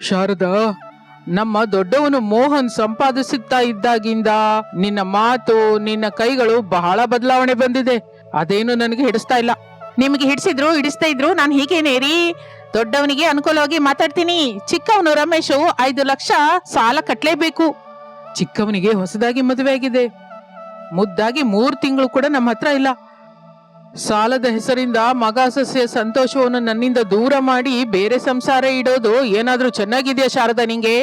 ಶಾರದಾ, ನಮ್ಮ ದೊಡ್ಡವನು ಮೋಹನ್ ಸಂಪಾದಿಸುತ್ತಾ ಇದ್ದಾಗಿಂದ ನಿನ್ನ ಮಾತು, ನಿನ್ನ ಕೈಗಳು ಬಹಳ ಬದಲಾವಣೆ ಬಂದಿದೆ. ಅದೇನು ನನಗೆ ಹಿಡಿಸ್ತಾ ಇಲ್ಲ. ನಿಮ್ಗೆ ಹಿಡಿಸಿದ್ರು ಹಿಡಿಸ್ತಾ ಇದ್ರು ನಾನು ಹೀಗೇನೇರಿ ದೊಡ್ಡವನಿಗೆ ಅನುಕೂಲವಾಗಿ ಮಾತಾಡ್ತೀನಿ. ಚಿಕ್ಕವನು ರಮೇಶು 5 ಲಕ್ಷ ಸಾಲ ಕಟ್ಲೇಬೇಕು. ಚಿಕ್ಕವನಿಗೆ ಹೊಸದಾಗಿ ಮದುವೆ ಆಗಿದೆ. ಮುದ್ದಾಗಿ 3 ತಿಂಗಳು ಕೂಡ ನಮ್ಮ ಹತ್ರ ಇಲ್ಲ. ಸಾಲದ ಹೆಸರಿಂದ ಮಗ ಸಸ್ಯ ಸಂತೋಷವನ್ನು ನನ್ನಿಂದ ದೂರ ಮಾಡಿ ಬೇರೆ ಸಂಸಾರ ಇಡೋದು ಏನಾದ್ರೂ ಚೆನ್ನಾಗಿದೆಯಾ ಶಾರದಾ ನಿಂಗೆ?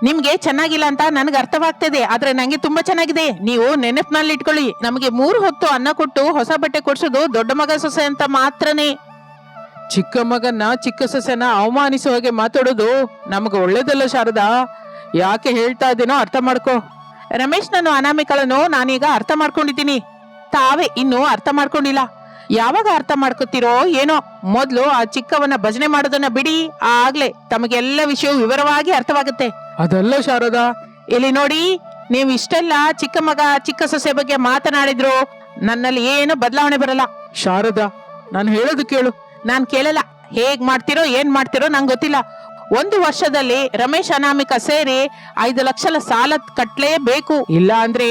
ನಿಮ್ಗೆ ಚೆನ್ನಾಗಿಲ್ಲ ಅಂತ ನನ್ಗೆ ಅರ್ಥವಾಗ್ತದೆ, ಆದ್ರೆ ನಂಗೆ ತುಂಬಾ ಚೆನ್ನಾಗಿದೆ. ನೀವು ನೆನಪಿನಲ್ಲಿ ಇಟ್ಕೊಳ್ಳಿ, ನಮಗೆ 3 ಹೊತ್ತು ಅನ್ನ ಕೊಟ್ಟು ಹೊಸ ಬಟ್ಟೆ ಕೊಡ್ಸೋದು ದೊಡ್ಡ ಮಗ ಸೊಸೆ ಅಂತ ಮಾತ್ರನೇ. ಚಿಕ್ಕ ಮಗನ್ನ ಚಿಕ್ಕ ಸಸ್ಯನ ಅವಮಾನಿಸುವ ಹಾಗೆ ಮಾತಾಡೋದು ನಮಗೆ ಒಳ್ಳೇದಲ್ಲ ಶಾರದಾ. ಯಾಕೆ ಹೇಳ್ತಾ ಇದ್ದೀನೋ ಅರ್ಥ ಮಾಡ್ಕೋ. ರಮೇಶ್ ನಾನು ಅನಾಮಿಕಳನ್ನು ನಾನೀಗ ಅರ್ಥ ಮಾಡ್ಕೊಂಡಿದ್ದೀನಿ, ತಾವೇ ಇನ್ನೂ ಅರ್ಥ ಮಾಡ್ಕೊಂಡಿಲ್ಲ. ಯಾವಾಗ ಅರ್ಥ ಮಾಡ್ಕೋತಿರೋ ಏನೋ. ಮೊದ್ಲು ಆ ಚಿಕ್ಕವನ್ನ ಭಜನೆ ಮಾಡೋದನ್ನ ಬಿಡಿ, ಆಗ್ಲೇ ತಮಗೆಲ್ಲ ವಿಷಯ ವಿವರವಾಗಿ ಅರ್ಥವಾಗುತ್ತೆ. ಅದಲ್ಲ ಶಾರದಾ. ಇಲ್ಲಿ ನೋಡಿ, ನೀವು ಇಷ್ಟೆಲ್ಲ ಚಿಕ್ಕ ಮಗ ಚಿಕ್ಕ ಸೊಸೆ ಬಗ್ಗೆ ಮಾತನಾಡಿದ್ರು ನನ್ನಲ್ಲಿ ಏನು ಬದಲಾವಣೆ ಬರಲ್ಲ. ಶಾರದಾ, ನಾನು ಹೇಳೋದು ಕೇಳು. ನಾನ್ ಕೇಳಲ್ಲ. ಹೇಗ್ ಮಾಡ್ತಿರೋ ಏನ್ ಮಾಡ್ತಿರೋ ನಂಗೆ ಗೊತ್ತಿಲ್ಲ. 1 ವರ್ಷದಲ್ಲಿ ರಮೇಶ್ ಅನಾಮಿಕ ಸೇರಿ 5 ಲಕ್ಷ ಸಾಲ ಕಟ್ಲೇಬೇಕು, ಇಲ್ಲ ಅಂದ್ರೆ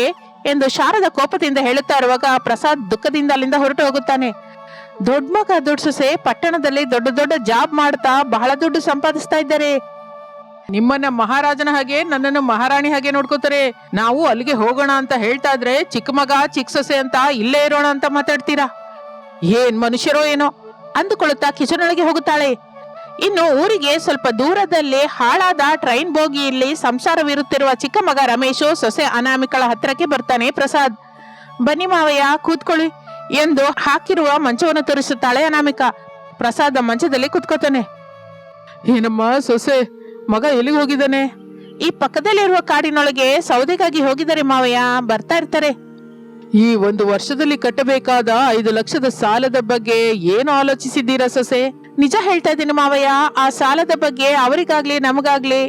ಎಂದು ಶಾರದ ಕೋಪದಿಂದ ಹೇಳುತ್ತಾ ಇರುವಾಗ ಪ್ರಸಾದ್ ದುಃಖದಿಂದ ಅಲ್ಲಿಂದ ಹೊರಟು ಹೋಗುತ್ತಾನೆ. ದೊಡ್ಡ ಮಗ ದೊಡ್ಡ ಸೊಸೆ ಪಟ್ಟಣದಲ್ಲಿ ದೊಡ್ಡ ದೊಡ್ಡ ಜಾಬ್ ಮಾಡ್ತಾ ಬಹಳ ದುಡ್ಡು ಸಂಪಾದಿಸ್ತಾ ಇದ್ದಾರೆ. ನಿಮ್ಮನ್ನ ಮಹಾರಾಜನ ಹಾಗೆ ನನ್ನನ್ನು ಮಹಾರಾಣಿ ಹಾಗೆ ನೋಡ್ಕೋತಾರೆ. ನಾವು ಅಲ್ಲಿಗೆ ಹೋಗೋಣ ಅಂತ ಹೇಳ್ತಾ ಇದ್ರೆ ಚಿಕ್ಕ ಮಗ ಚಿಕ್ಕ ಸೊಸೆ ಅಂತ ಇಲ್ಲೇ ಇರೋಣ ಅಂತ ಮಾತಾಡ್ತೀರಾ. ಏನ್ ಮನುಷ್ಯರೋ ಏನೋ ಅಂದುಕೊಳ್ಳುತ್ತಾ ಕಿಚನೊಳಗೆ ಹೋಗುತ್ತಾಳೆ. ಇನ್ನು ಊರಿಗೆ ಸ್ವಲ್ಪ ದೂರದಲ್ಲಿ ಹಾಳಾದ ಟ್ರೈನ್ ಬೋಗಿಯಲ್ಲಿ ಸಂಸಾರವಿರುತ್ತಿರುವ ಚಿಕ್ಕ ಮಗ ರಮೇಶು ಸೊಸೆ ಅನಾಮಿಕಳ ಹತ್ತಿರಕ್ಕೆ ಬರ್ತಾನೆ. ಪ್ರಸಾದ್, ಬನ್ನಿ ಮಾವಯ್ಯ ಕೂತ್ಕೊಳ್ಳಿ ಎಂದು ಹಾಕಿರುವ ಮಂಚವನ್ನು ತೋರಿಸುತ್ತಾಳೆ ಅನಾಮಿಕಾ. ಪ್ರಸಾದ್ ಮಂಚದಲ್ಲಿ ಕೂತ್ಕೋತಾನೆ. ಏನಮ್ಮ ಸೊಸೆ, ಮಗ ಎಲ್ಲಿಗೆ ಹೋಗಿದ್ದಾನೆ? ಈ ಪಕ್ಕದಲ್ಲಿರುವ ಕಾಡಿನೊಳಗೆ ಸೌದೆಗಾಗಿ ಹೋಗಿದ್ದಾರೆ ಮಾವಯ್ಯ, ಬರ್ತಾ ಇರ್ತಾರೆ. ಈ 1 ವರ್ಷದಲ್ಲಿ ಕಟ್ಟಬೇಕಾದ 5 ಲಕ್ಷದ ಸಾಲದ ಬಗ್ಗೆ ಏನು ಆಲೋಚಿಸಿದ್ದೀರಾ ಸೊಸೆ? ನಿಜ ಹೇಳ್ತಾ ಇದ್ದೀನಿ ಮಾವಯ್ಯ, ಆ ಸಾಲದ ಬಗ್ಗೆ ಅವರಿಗಾಗ್ಲಿ ನಮಗಾಗ್ಲಿ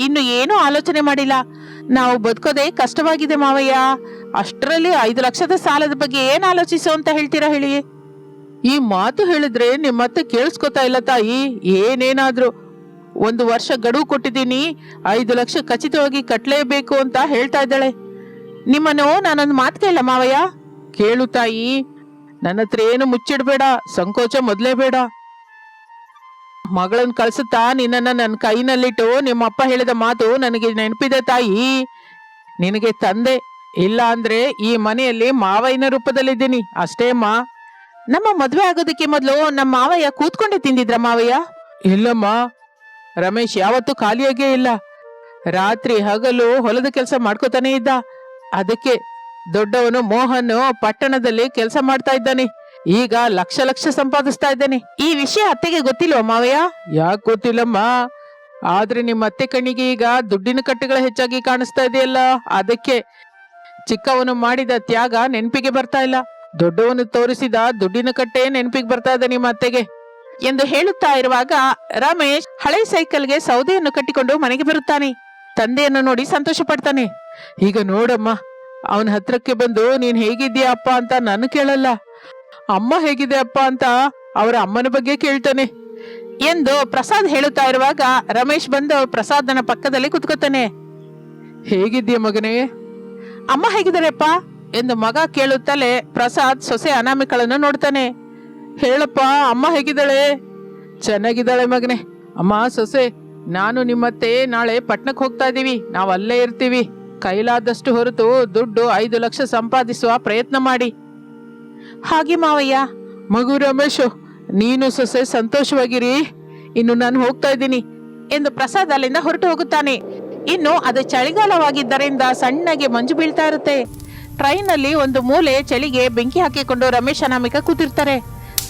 ಇನ್ನು ಏನೂ ಆಲೋಚನೆ ಮಾಡಿಲ್ಲ. ನಾವು ಬದುಕೋದೇ ಕಷ್ಟವಾಗಿದೆ ಮಾವಯ್ಯ. ಅಷ್ಟರಲ್ಲಿ 5 ಲಕ್ಷದ ಸಾಲದ ಬಗ್ಗೆ ಏನ್ ಆಲೋಚಿಸು ಅಂತ ಹೇಳ್ತೀರಾ ಹೇಳಿ? ಈ ಮಾತು ಹೇಳಿದ್ರೆ ನಿಮ್ಮತ್ತೆ ಕೇಳಿಸ್ಕೊತಾ ಇಲ್ಲ ತಾಯಿ. ಏನೇನಾದ್ರೂ 1 ವರ್ಷ ಗಡುವು ಕೊಟ್ಟಿದ್ದೀನಿ, 5 ಲಕ್ಷ ಖಚಿತವಾಗಿ ಕಟ್ಲೇಬೇಕು ಅಂತ ಹೇಳ್ತಾ ಇದ್ದಾಳೆ. ನಿಮ್ಮನ್ನು ನಾನೊಂದು ಮಾತು ಕೇಳ ಮಾವಯ್ಯ? ಕೇಳು ತಾಯಿ, ನನ್ನ ಹತ್ರ ಏನು ಮುಚ್ಚಿಡ್ಬೇಡ, ಸಂಕೋಚ ಮೊದ್ಲೇ ಬೇಡ. ಮಗಳನ್ನ ಕಳ್ಸುತ್ತಾ ನಿನ್ನನ್ನ ನನ್ನ ಕೈನಲ್ಲಿಟ್ಟು ನಿಮ್ಮಪ್ಪ ಹೇಳಿದ ಮಾತು ನನಗೆ ನೆನಪಿದೆ ತಾಯಿ. ನಿನಗೆ ತಂದೆ ಇಲ್ಲ ಅಂದ್ರೆ ಈ ಮನೆಯಲ್ಲಿ ಮಾವಯ್ಯನ ರೂಪದಲ್ಲಿದ್ದೀನಿ ಅಷ್ಟೇ ಅಮ್ಮ. ನಮ್ಮ ಮದ್ವೆ ಆಗೋದಕ್ಕೆ ಮೊದಲು ನಮ್ಮ ಮಾವಯ್ಯ ಕೂತ್ಕೊಂಡೆ ತಿಂದಿದ್ರ ಮಾವಯ್ಯ? ಇಲ್ಲಮ್ಮ, ರಮೇಶ್ ಯಾವತ್ತೂ ಖಾಲಿಯಾಗೇ ಇಲ್ಲ. ರಾತ್ರಿ ಹಗಲು ಹೊಲದ ಕೆಲಸ ಮಾಡ್ಕೋತಾನೆ ಇದ್ದ. ಅದಕ್ಕೆ ದೊಡ್ಡವನು ಮೋಹನ್ ಪಟ್ಟಣದಲ್ಲಿ ಕೆಲಸ ಮಾಡ್ತಾ ಇದ್ದಾನೆ. ಈಗ ಲಕ್ಷ ಸಂಪಾದಿಸ್ತಾ ಇದ್ದಾನೆ. ಈ ವಿಷಯ ಅತ್ತೆಗೆ ಗೊತ್ತಿಲ್ವ ಮಾವಯ್ಯ? ಯಾಕೆ ಗೊತ್ತಿಲ್ಲಮ್ಮ, ಆದ್ರೆ ನಿಮ್ಮ ಅತ್ತೆ ಕಣ್ಣಿಗೆ ಈಗ ದುಡ್ಡಿನ ಕಟ್ಟೆಗಳು ಹೆಚ್ಚಾಗಿ ಕಾಣಿಸ್ತಾ ಇದೆಯಲ್ಲ, ಅದಕ್ಕೆ. ಚಿಕ್ಕವನು ಮಾಡಿದ ತ್ಯಾಗ ನೆನಪಿಗೆ ಬರ್ತಾ ಇಲ್ಲ, ದೊಡ್ಡವನು ತೋರಿಸಿದ ದುಡ್ಡಿನ ಕಟ್ಟೆ ನೆನಪಿಗೆ ಬರ್ತಾ ಇದೆ ನಿಮ್ಮ ಅತ್ತೆಗೆ ಎಂದು ಹೇಳುತ್ತಾ ಇರುವಾಗ ರಮೇಶ್ ಹಳೆ ಸೈಕಲ್ಗೆ ಸೌದೆಯನ್ನು ಕಟ್ಟಿಕೊಂಡು ಮನೆಗೆ ಬರುತ್ತಾನೆ. ತಂದೆಯನ್ನು ನೋಡಿ ಸಂತೋಷ ಪಡ್ತಾನೆ. ಈಗ ನೋಡಮ್ಮ, ಅವನ ಹತ್ರಕ್ಕೆ ಬಂದು ನೀನ್ ಹೇಗಿದ್ದೀಯ ಅಪ್ಪ ಅಂತ ನಾನು ಕೇಳಲ್ಲ, ಅಮ್ಮ ಹೇಗಿದೆ ಅಪ್ಪ ಅಂತ ಅವರ ಅಮ್ಮನ ಬಗ್ಗೆ ಕೇಳ್ತಾನೆ ಎಂದು ಪ್ರಸಾದ್ ಹೇಳುತ್ತಾ ಇರುವಾಗ ರಮೇಶ್ ಬಂದು ಪ್ರಸಾದನ ಪಕ್ಕದಲ್ಲಿ ಕುತ್ಕೋತಾನೆ. ಹೇಗಿದ್ದೀಯ ಮಗನೇ? ಅಮ್ಮ ಹೇಗಿದ್ದಾರೆಪ್ಪ ಎಂದು ಮಗ ಕೇಳುತ್ತಲೇ ಪ್ರಸಾದ್ ಸೊಸೆ ಅನಾಮಿಕಳನ್ನು ನೋಡ್ತಾನೆ. ಹೇಳಪ್ಪ, ಅಮ್ಮ ಹೇಗಿದ್ದಾಳೆ? ಚೆನ್ನಾಗಿದ್ದಾಳೆ ಮಗನೇ. ಅಮ್ಮ ಸೊಸೆ, ನಾನು ನಿಮ್ಮತ್ತೆ ನಾಳೆ ಪಟ್ನಕ್ಕೆ ಹೋಗ್ತಾ ಇದೀವಿ. ನಾವ್ ಅಲ್ಲೇ ಇರ್ತೀವಿ. ಕೈಲಾದಷ್ಟು ಹೊರತು ದುಡ್ಡು 5 ಲಕ್ಷ ಸಂಪಾದಿಸುವ ಪ್ರಯತ್ನ ಮಾಡಿ. ಹಾಗೆ ಮಾವಯ್ಯ. ಮಗು ರಮೇಶ್, ನೀನು ಸೊಸೆ ಸಂತೋಷವಾಗಿರಿ. ಇನ್ನು ನಾನು ಹೋಗ್ತಾ ಇದ್ದೀನಿ ಎಂದು ಪ್ರಸಾದ್ ಅಲ್ಲಿಂದ ಹೊರಟು ಹೋಗುತ್ತಾನೆ. ಇನ್ನು ಅದು ಚಳಿಗಾಲವಾಗಿದ್ದರಿಂದ ಸಣ್ಣಗೆ ಮಂಜು ಬೀಳ್ತಾ ಇರುತ್ತೆ. ಟ್ರೈನ್ ಅಲ್ಲಿ ಒಂದು ಮೂಲೆ ಚಳಿಗೆ ಬೆಂಕಿ ಹಾಕಿಕೊಂಡು ರಮೇಶ್ ಅನಾಮಿಕಾ ಕೂತಿರ್ತಾರೆ.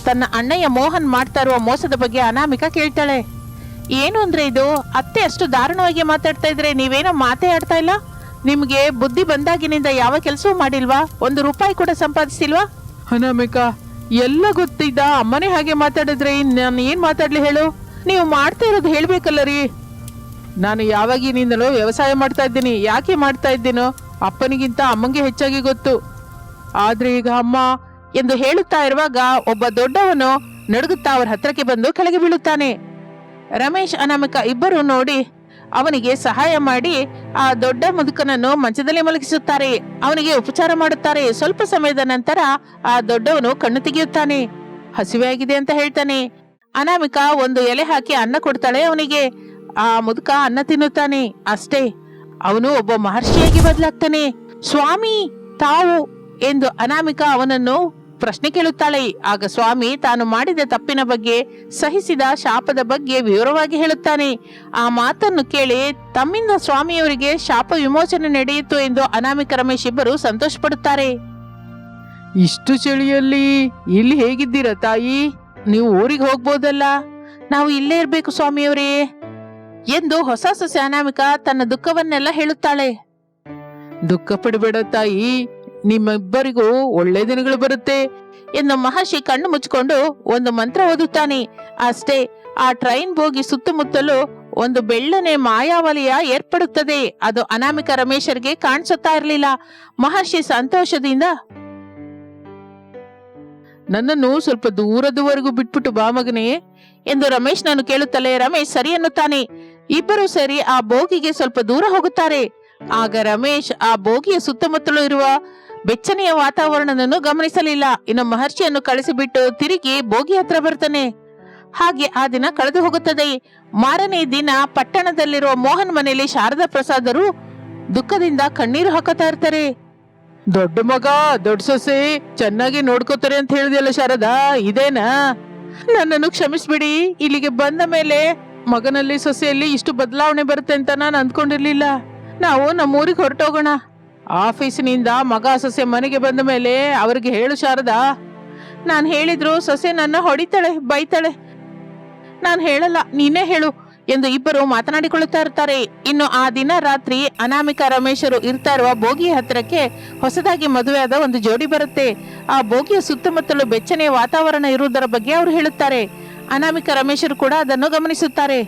ತನ್ನ ಅಣ್ಣಯ್ಯ ಮೋಹನ್ ಮಾಡ್ತಾ ಇರುವ ಮೋಸದ ಬಗ್ಗೆ ಅನಾಮಿಕಾ ಕೇಳ್ತಾಳೆ. ಏನು ಅಂದ್ರೆ ಇದು? ಅತ್ತೆ ಅಷ್ಟು ದಾರುಣವಾಗಿ ಮಾತಾಡ್ತಾ ಇದ್ರೆ ನೀವೇನೋ ಮಾತೇ ಆಡ್ತಾ ಇಲ್ಲ. ನಿಮ್ಗೆ ಬುದ್ಧಿ ಬಂದಾಗಿನಿಂದ ಯಾವ ಕೆಲಸವೂ ಮಾಡಿಲ್ವಾ? 1 ರೂಪಾಯಿ ಕೂಡ ಸಂಪಾದಿಸಿಲ್ವಾ? ಅನಾಮಿಕಾ, ಎಲ್ಲ ಗೊತ್ತಿದ್ದ ಅಮ್ಮನೇ ಹಾಗೆ ಮಾತಾಡಿದ್ರೆ ನಾನು ಏನ್ ಮಾತಾಡ್ಲಿ ಹೇಳು? ನೀವು ಮಾಡ್ತಾ ಇರೋದು ಹೇಳ್ಬೇಕಲ್ಲ ರೀ. ನಾನು ಯಾವಾಗಿನಿಂದಲೂ ವ್ಯವಸಾಯ ಮಾಡ್ತಾ ಇದ್ದೀನಿ. ಯಾಕೆ ಮಾಡ್ತಾ ಇದ್ದೀನೋ ಅಪ್ಪನಿಗಿಂತ ಅಮ್ಮಂಗೆ ಹೆಚ್ಚಾಗಿ ಗೊತ್ತು. ಆದ್ರೆ ಈಗ ಅಮ್ಮ ಎಂದು ಹೇಳುತ್ತಾ ಇರುವಾಗ ಒಬ್ಬ ದೊಡ್ಡವನು ನಡುಗುತ್ತಾ ಅವರ ಹತ್ರಕ್ಕೆ ಬಂದು ಕೆಳಗೆ ಬೀಳುತ್ತಾನೆ. ರಮೇಶ್ ಅನಾಮಿಕ ಇಬ್ಬರು ನೋಡಿ ಅವನಿಗೆ ಸಹಾಯ ಮಾಡಿ ಆ ದೊಡ್ಡ ಮುದುಕನನ್ನು ಮಂಚದಲ್ಲಿ ಮಲಗಿಸುತ್ತಾರೆ. ಅವನಿಗೆ ಉಪಚಾರ ಮಾಡುತ್ತಾರೆ. ಸ್ವಲ್ಪ ಸಮಯದ ನಂತರ ಆ ದೊಡ್ಡವನು ಕಣ್ಣು ತೆಗೆಯುತ್ತಾನೆ. ಹಸಿವೆ ಆಗಿದೆ ಅಂತ ಹೇಳ್ತಾನೆ. ಅನಾಮಿಕ ಒಂದು ಎಲೆ ಹಾಕಿ ಅನ್ನ ಕೊಡ್ತಾಳೆ ಅವನಿಗೆ. ಆ ಮುದುಕ ಅನ್ನ ತಿನ್ನುತ್ತಾನೆ. ಅಷ್ಟೇ, ಅವನು ಒಬ್ಬ ಮಹರ್ಷಿಯಾಗಿ ಬದಲಾಗ್ತಾನೆ. ಸ್ವಾಮಿ, ತಾವು ಎಂದು ಅನಾಮಿಕ ಅವನನ್ನು ಪ್ರಶ್ನೆ ಕೇಳುತ್ತಾಳೆ. ಆಗ ಸ್ವಾಮಿ ತಾನು ಮಾಡಿದ ತಪ್ಪಿನ ಬಗ್ಗೆ, ಸಹಿಸಿದ ಶಾಪದ ಬಗ್ಗೆ ವಿವರವಾಗಿ ಹೇಳುತ್ತಾನೆ. ಆ ಮಾತನ್ನು ಕೇಳಿ ತಮ್ಮಿಂದ ಸ್ವಾಮಿಯವರಿಗೆ ಶಾಪ ವಿಮೋಚನೆ ನಡೆಯಿತು ಎಂದು ಅನಾಮಿಕ ರಮೇಶ್ ಇಬ್ಬರು ಸಂತೋಷ ಪಡುತ್ತಾರೆ. ಇಷ್ಟು ಚಳಿಯಲ್ಲಿ ಇಲ್ಲಿ ಹೇಗಿದ್ದೀರಾ ತಾಯಿ? ನೀವು ಊರಿಗೆ ಹೋಗ್ಬೋದಲ್ಲ. ನಾವು ಇಲ್ಲೇ ಇರ್ಬೇಕು ಸ್ವಾಮಿಯವರೇ ಎಂದು ಹೊಸ ಸೊಸೆ ಅನಾಮಿಕ ತನ್ನ ದುಃಖವನ್ನೆಲ್ಲ ಹೇಳುತ್ತಾಳೆ. ದುಃಖ ಪಡಬೇಡ ತಾಯಿ, ನಿಮ್ಮಿಬ್ಬರಿಗೂ ಒಳ್ಳೆ ದಿನಗಳು ಬರುತ್ತೆ ಎಂದು ಮಹರ್ಷಿ ಕಣ್ಣು ಮುಚ್ಚಿಕೊಂಡು ಒಂದು ಮಂತ್ರ ಓದುತ್ತಾನೆ. ಅಷ್ಟೇ, ಆ ಟ್ರೈನ್ ಬೋಗಿ ಸುತ್ತಮುತ್ತಲು ಒಂದು ಬೆಳ್ಳನೆ ಮಾಯಾವಲಯ ಏರ್ಪಡುತ್ತದೆ. ಅದು ಅನಾಮಿಕ ರಮೇಶರಿಗೆ ಕಾಣಿಸುತ್ತಾ ಇರಲಿಲ್ಲ. ಮಹರ್ಷಿ ಸಂತೋಷದಿಂದ, ನನ್ನನ್ನು ಸ್ವಲ್ಪ ದೂರದವರೆಗೂ ಬಿಟ್ಬಿಟ್ಟು ಬಾ ಮಗನೇ ಎಂದು ರಮೇಶ್ ನಾನು ಕೇಳುತ್ತಲೇ ರಮೇಶ್ ಸರಿ ಎನ್ನುತ್ತಾನೆ. ಇಬ್ಬರು ಸೇರಿ ಆ ಬೋಗಿಗೆ ಸ್ವಲ್ಪ ದೂರ ಹೋಗುತ್ತಾರೆ. ಆಗ ರಮೇಶ್ ಆ ಬೋಗಿಯ ಸುತ್ತಮುತ್ತಲೂ ಇರುವ ಬೆಚ್ಚನೆಯ ವಾತಾವರಣವನ್ನು ಗಮನಿಸಲಿಲ್ಲ. ಇನ್ನು ಮಹರ್ಷಿಯನ್ನು ಕಳಿಸಿಬಿಟ್ಟು ತಿರುಗಿ ಬೋಗಿ ಹತ್ರ ಬರ್ತಾನೆ. ಹಾಗೆ ಆ ದಿನ ಕಳೆದು ಹೋಗುತ್ತದೆ. ಮಾರನೇ ದಿನ ಪಟ್ಟಣದಲ್ಲಿರುವ ಮೋಹನ್ ಮನೆಯಲ್ಲಿ ಶಾರದಾ ಪ್ರಸಾದರು ದುಃಖದಿಂದ ಕಣ್ಣೀರು ಹಾಕುತ್ತಾ ಇರ್ತಾರೆ. ದೊಡ್ಡ ಮಗ, ದೊಡ್ಡ ಸೊಸೆ ಚೆನ್ನಾಗಿ ನೋಡ್ಕೋತಾರೆ ಅಂತ ಹೇಳಿದೆಯಲ್ಲ ಶಾರದಾ, ಇದೇನಾ? ನನ್ನನ್ನು ಕ್ಷಮಿಸ್ಬಿಡಿ. ಇಲ್ಲಿಗೆ ಬಂದ ಮೇಲೆ ಮಗನಲ್ಲಿ ಸೊಸೆಯಲ್ಲಿ ಇಷ್ಟು ಬದಲಾವಣೆ ಬರುತ್ತೆ ಅಂತ ನಾನು ಅಂದ್ಕೊಂಡಿರ್ಲಿಲ್ಲ. ನಾವು ನಮ್ಮೂರಿಗೆ ಹೊರಟೋಗೋಣ. ಆಫೀಸಿನಿಂದ ಮಗ ಸೊಸೆ ಮನೆಗೆ ಬಂದ ಮೇಲೆ ಅವರಿಗೆ ಹೇಳು ಶಾರದಾ. ನಾನು ಹೇಳಿದ್ರು ಸೊಸೆ ನನ್ನ ಹೊಡಿತಾಳೆ, ಬೈತಾಳೆ. ನಾನು ಹೇಳಲ್ಲ, ನೀನೇ ಹೇಳು ಎಂದು ಇಬ್ಬರು ಮಾತನಾಡಿಕೊಳ್ಳುತ್ತಾ ಇರ್ತಾರೆ. ಇನ್ನು ಆ ದಿನ ರಾತ್ರಿ ಅನಾಮಿಕ ರಮೇಶರು ಇರ್ತಾ ಇರುವ ಬೋಗಿಯ ಹತ್ತಿರಕ್ಕೆ ಹೊಸದಾಗಿ ಮದುವೆಯಾದ ಒಂದು ಜೋಡಿ ಬರುತ್ತೆ. ಆ ಬೋಗಿಯ ಸುತ್ತಮುತ್ತಲು ಬೆಚ್ಚನೆಯ ವಾತಾವರಣ ಇರುವುದರ ಬಗ್ಗೆ ಅವರು ಹೇಳುತ್ತಾರೆ. ಅನಾಮಿಕ ರಮೇಶರು ಕೂಡ ಅದನ್ನು ಗಮನಿಸುತ್ತಾರೆ.